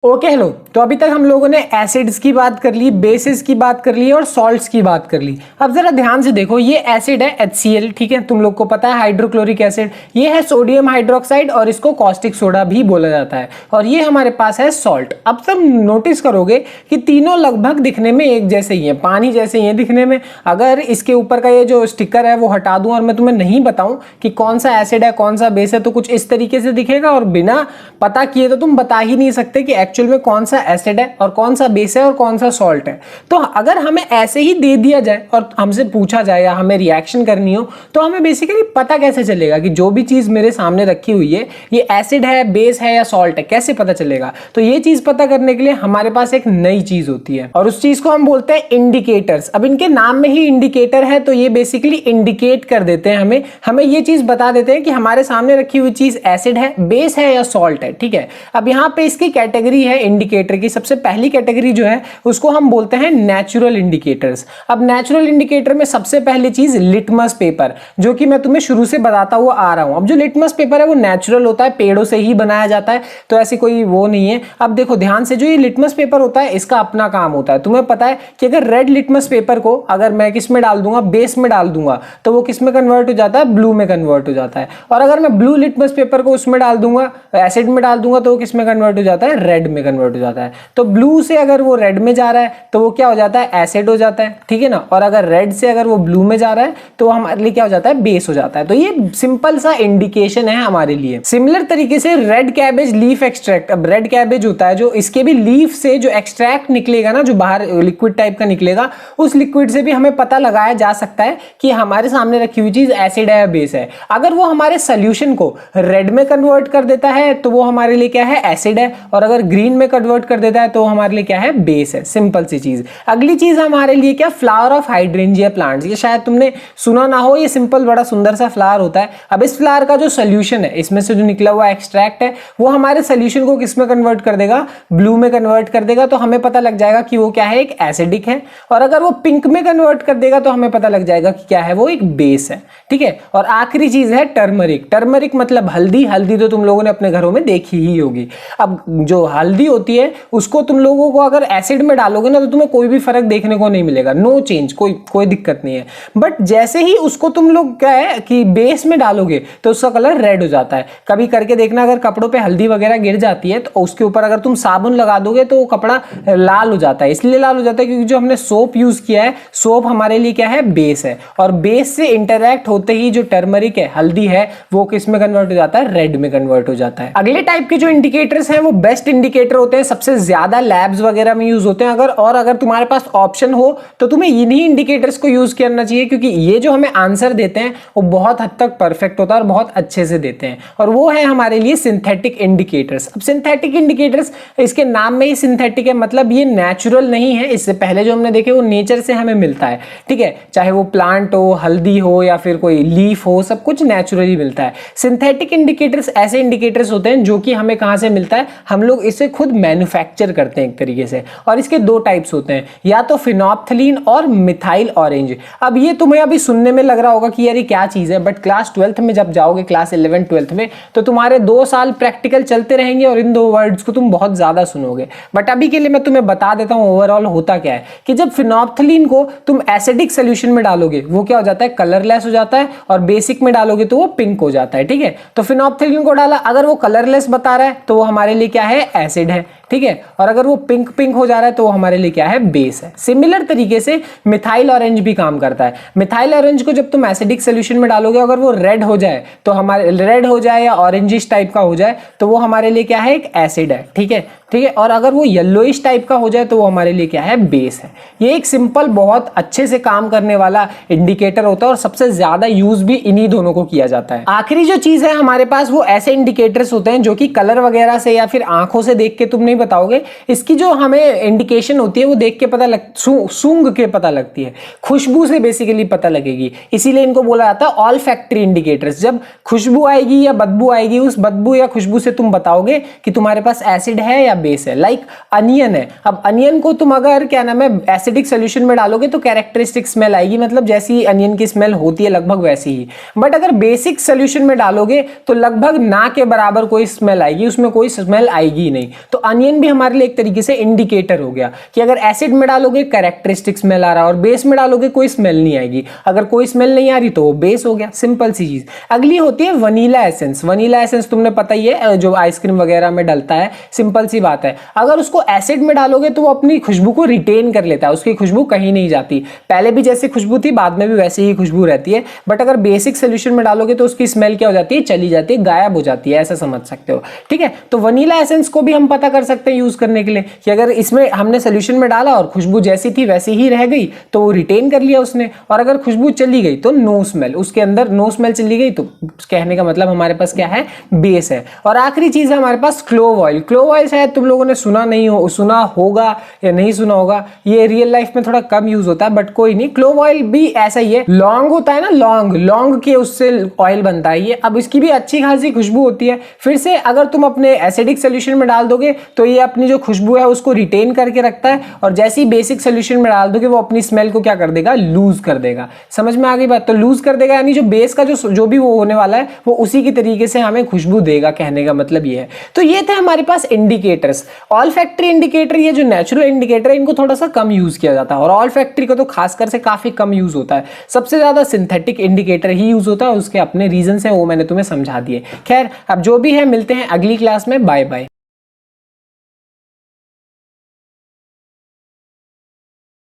Okay hello. तो अभी तक हम लोगों ने एसिड्स की बात कर ली, बेसिस की बात कर ली और सॉल्ट्स की बात कर ली। अब जरा ध्यान से देखो, ये एसिड है HCl, ठीक है, तुम लोग को पता है, हाइड्रोक्लोरिक एसिड। ये है सोडियम हाइड्रोक्साइड और इसको कॉस्टिक सोडा भी बोला जाता है। और ये हमारे पास है सॉल्ट। अब तुम नोटिस करोगे कि तीनों लगभग दिखने में एक जैसे ही है, पानी जैसे ही है दिखने में। अगर इसके ऊपर का ये जो स्टिकर है वो हटा दूं और मैं तुम्हें नहीं बताऊं कि कौन सा एसिड है कौन सा बेस है, तो कुछ इस तरीके से दिखेगा और बिना पता किए तो तुम बता ही नहीं सकते कि एक्चुअल में कौन सा एसिड है और कौन सा बेस है और कौन सा सॉल्ट है। तो अगर हमें ऐसे ही दे दिया जाए और हमसे पूछा जाए या हमें रिएक्शन करनी हो, तो हमें बेसिकली पता कैसे चलेगा कि जो भी चीज मेरे सामने रखी हुई है ये एसिड है, बेस है या सॉल्ट है, कैसे पता चलेगा? तो ये चीज पता करने के लिए हमारे पास एक नई चीज होती है और उस चीज को हम बोलते हैं इंडिकेटर्स। अब इनके नाम में ही इंडिकेटर है, तो ये बेसिकली इंडिकेट कर देते हैं हमें ये चीज बता देते हैं कि हमारे सामने रखी हुई चीज एसिड है, बेस है या सॉल्ट है। ठीक है, अब यहाँ पे इसकी कैटेगरी है इंडिकेटर की। सबसे पहली कैटेगरी जो है उसको हम बोलते हैं नेचुरल इंडिकेटर्स। अब नेचुरल इंडिकेटर में सबसे पहली चीज लिटमस पेपर, जो कि मैं तुम्हें शुरू से बताता हुआ आ रहा हूं। अब जो लिटमस पेपर है वो नेचुरल होता है, पेड़ों से ही बनाया जाता है, तो ऐसी कोई वो नहीं है। अब देखो ध्यान से, जो ये लिटमस पेपर होता है इसका अपना काम होता है। तुम्हें पता है कि अगर रेड लिटमस पेपर को अगर मैं किस में डाल दूंगा, बेस में डाल दूंगा, तो वो किस में कन्वर्ट हो जाता है? ब्लू में कन्वर्ट हो जाता है। और अगर मैं ब्लू लिटमस पेपर को उसमें डाल दूंगा, एसिड में डाल दूंगा, तो वो किस में कन्वर्ट हो जाता है? रेड में कन्वर्ट हो जाता है। तो ब्लू से अगर वो रेड में जा रहा है तो वो क्या हो जाता है? एसिड हो जाता है, ठीक है ना। और अगर रेड से अगर वो ब्लू में जा रहा है तो वो हमारे लिए क्या हो जाता है? बेस हो जाता है। तो ये सिंपल सा इंडिकेशन है हमारे लिए। सिमिलर तरीके से रेड कैबेज लीफ एक्सट्रैक्ट, अब रेड कैबेज होता है जो इसके भी लीफ से जो एक्सट्रैक्ट निकलेगा ना, जो बाहर लिक्विड टाइप का निकलेगा, उस लिक्विड से भी हमें पता लगाया जा सकता है कि हमारे सामने रखी हुई चीज एसिड है या बेस है। अगर वो हमारे सोल्यूशन को रेड में कन्वर्ट कर देता है तो वो हमारे लिए क्या है? एसिड है। और अगर ग्रीन में कन्वर्ट कर देता है तो हमारे लिए क्या है? बेस है। सिंपल सी चीज। अगली चीज हमारे लिए क्या? Flower of hydrangea plants. ये शायद तुमने सुना ना हो, ये सिंपल बड़ा सुंदर सा फ्लावर होता है। अब इस फ्लावर का जो सोल्यूशन है, इसमें से जो निकला हुआ एक्सट्रैक्ट है, वो हमारे सोल्यूशन को किस में कन्वर्ट कर देगा? ब्लू में कन्वर्ट कर देगा। तो हमें पता लग जाएगा कि वो क्या है? एक एसिडिक है। और अगर वो पिंक में कन्वर्ट कर देगा तो हमें पता लग जाएगा कि क्या है? वो एक बेस है। ठीक है। और आखिरी चीज है टर्मरिक। टर्मरिक मतलब हल्दी। हल्दी तो तुम लोगों ने अपने घरों में देखी ही होगी। अब जो हल्दी होती है उसको तुम लोगों को अगर एसिड में डालोगे ना तो तुम्हें कोई भी फर्क देखने को नहीं मिलेगा, नो चेंज, कोई दिक्कत नहीं है। बट जैसे ही उसको तुम लोग क्या है कि बेस में डालोगे तो उसका कलर रेड हो जाता है। कभी करके देखना, अगर कपड़ों पे हल्दी वगैरह गिर जाती है तो उसके ऊपर अगर तुम साबुन लगा दोगे तो वो कपड़ा लाल हो जाता है। इसलिए लाल हो जाता है क्योंकि जो हमने सोप यूज किया है, सोप हमारे लिए क्या है? बेस है। और बेस से इंटरैक्ट होते ही जो टर्मरिक है, हल्दी है, वो किस में कन्वर्ट हो जाता है? रेड में कन्वर्ट हो जाता है। अगले टाइप के जो इंडिकेटर्स हैं वो बेस्ट इंडिकेटर होते हैं, सबसे ज्यादा लैब्स वगैरह में यूज होते हैं। अगर तुम्हारे पास ऑप्शन हो तो तुम्हें इन्हीं इंडिकेटर्स को यूज करना चाहिए, क्योंकि ये जो हमें आंसर देते हैं वो बहुत हद तक परफेक्ट होता है और बहुत अच्छे से देते हैं। और वो है हमारे लिए सिंथेटिक इंडिकेटर्स। अब सिंथेटिक इंडिकेटर्स, इसके नाम में ही सिंथेटिक है, मतलब ये नेचुरल नहीं है। इससे पहले जो हमने देखे वो नेचर से हमें मिलता है। ठीक है, चाहे वो प्लांट हो, हल्दी हो या फिर कोई लीफ हो, सब कुछ नेचुरली मिलता है। सिंथेटिक इंडिकेटर्स ऐसे इंडिकेटर्स होते हैं जो कि हमें कहां से मिलता है? हम लोग इसे खुद मैन्युफैक्चर करते हैं एक तरीके से। और इसके दो टाइप्स होते हैं, या तो फिनोप्थलीन और मिथाइल ऑरेंज। अब ये तुम्हें अभी सुनने में लग रहा होगा कि यार ये क्या चीज है, बट क्लास 12th में जब जाओगे, क्लास 11 12th में, तो तुम्हारे 2 साल प्रैक्टिकल चलते रहेंगे और इन दो वर्ड्स को तुम बहुत ज्यादा सुनोगे। बट अभी के लिए मैं तुम्हें बता देता हूं ओवरऑल होता क्या है कि जब फिनोप्थलीन को तुम एसिडिक सोल्यूशन में डालोगे वो क्या हो जाता है? कलरलेस हो जाता है। और बेसिक में डालोगे तो वो पिंक हो जाता है। ठीक है, तो फिनोप्थलीन को डाला, अगर वो कलरलेस बता रहा है तो वो हमारे लिए क्या है? एसिड है। ठीक है, और अगर वो पिंक पिंक हो जा रहा है तो वो हमारे लिए क्या है? बेस है। सिमिलर तरीके से मिथाइल ऑरेंज भी काम करता है। मिथाइल ऑरेंज को जब तुम एसिडिक सोल्यूशन में डालोगे, अगर वो रेड हो जाए तो हमारे रेड हो जाए या ऑरेंजिश टाइप का हो जाए तो वो हमारे लिए क्या है? एक एसिड है। ठीक है, ठीक है। और अगर वो येलोइश टाइप का हो जाए तो वो हमारे लिए क्या है? बेस है। ये एक सिंपल, बहुत अच्छे से काम करने वाला इंडिकेटर होता है और सबसे ज्यादा यूज भी इन्हीं दोनों को किया जाता है। आखिरी जो चीज है हमारे पास वो ऐसे इंडिकेटर्स होते हैं जो कि कलर वगैरह से या फिर आंखों से देख के तुम नहीं बताओगे। इसकी जो हमें इंडिकेशन होती है वो देख के पता सूंघ के पता लगती है, खुशबू से बेसिकली पता लगेगी। इसीलिए इनको बोला जाता है ऑल फैक्ट्री इंडिकेटर्स। जब खुशबू आएगी या बदबू आएगी, उस बदबू या खुशबू से तुम बताओगे कि तुम्हारे पास एसिड है या बेस है। लाइक अनियन है, अब अनियन को तुम अगर क्या नाम है एसिडिक सोल्यूशन में डालोगे तो कैरेक्टरिस्टिक स्मेल आएगी, मतलब जैसी अनियन की स्मेल होती है लगभग वैसी ही। बट अगर बेसिक सोल्यूशन में डालोगे तो लगभग ना के बराबर कोई स्मेल आएगी, उसमें कोई स्मेल आएगी ही नहीं। तो अनियन अगेन भी हमारे लिए एक तरीके से इंडिकेटर हो गया कि अगर एसिड में डालोगे कैरेक्टरिस्टिक स्मेल आ रहा है और बेस में डालोगे कोई स्मेल नहीं आएगी। अगर कोई स्मेल नहीं आ रही तो वो बेस हो गया, सिंपल सी चीज। अगली होती है वनीला एसेंस। वनीला एसेंस तुमने पता ही है जो आइसक्रीम वगैरह में डलता है, सिंपल सी बात है। अगर उसको एसिड में डालोगे तो वो अपनी खुशबू को रिटेन कर लेता है, उसकी खुशबू कहीं नहीं जाती। पहले भी जैसी खुशबू थी बाद में भी वैसे ही खुशबू रहती है, बट अगर बेसिक सोल्यूशन में डालोगे तो उसकी स्मेल क्या हो जाती है, चली जाती है, गायब हो जाती है, ऐसा समझ सकते हो। ठीक है, तो वनीला एसेंस को भी हम पता कर सकते हैं यूज करने के लिए कि अगर इसमें हमने सोल्यूशन में डाला और खुशबू जैसी थी वैसी ही रह गई तो वो रिटेन कर लिया उसने, और अगर खुशबू चली गई तो नो स्मेल, उसके अंदर नो स्मेल चली गई तो कहने का मतलब हमारे पास क्या है, बेस है। और आखिरी चीज है हमारे पास क्लोव ऑयल। क्लोव ऑयल शायद तुम लोगों ने सुना होगा या नहीं सुना होगा, ये रियल लाइफ में थोड़ा कम यूज होता है, बट कोई नहीं। क्लोव ऑयल भी ऐसा ही है, लौंग होता है ना, लौंग के उससे ऑयल बनता है ये। अब इसकी भी अच्छी खासी खुशबू होती है। फिर से अगर तुम अपने एसिडिक सोल्यूशन में डाल दोगे तो ये अपनी जो खुशबू है उसको रिटेन करके रखता है, और जैसे ही बेसिक सोल्यूशन में डाल दोगे वो अपनी स्मेल को क्या कर देगा, लूज कर देगा। समझ में आ गई बात? तो लूज कर देगा यानी जो बेस का जो भी वो होने वाला है वो उसी की तरीके से हमें खुशबू देगा, कहने का मतलब ये है। तो ये थे हमारे पास इंडिकेटर्स। ऑल फैक्ट्री इंडिकेटर, ये जो नेचुरल इंडिकेटर है इनको थोड़ा सा कम यूज किया जाता है, और ऑल फैक्ट्री को तो खासकर से काफी कम यूज होता है। सबसे ज्यादा सिंथेटिक इंडिकेटर ही यूज होता है, उसके अपने रीजन है, वो मैंने तुम्हें समझा दिए। खैर अब जो भी है मिलते हैं अगली क्लास में, बाय बाय।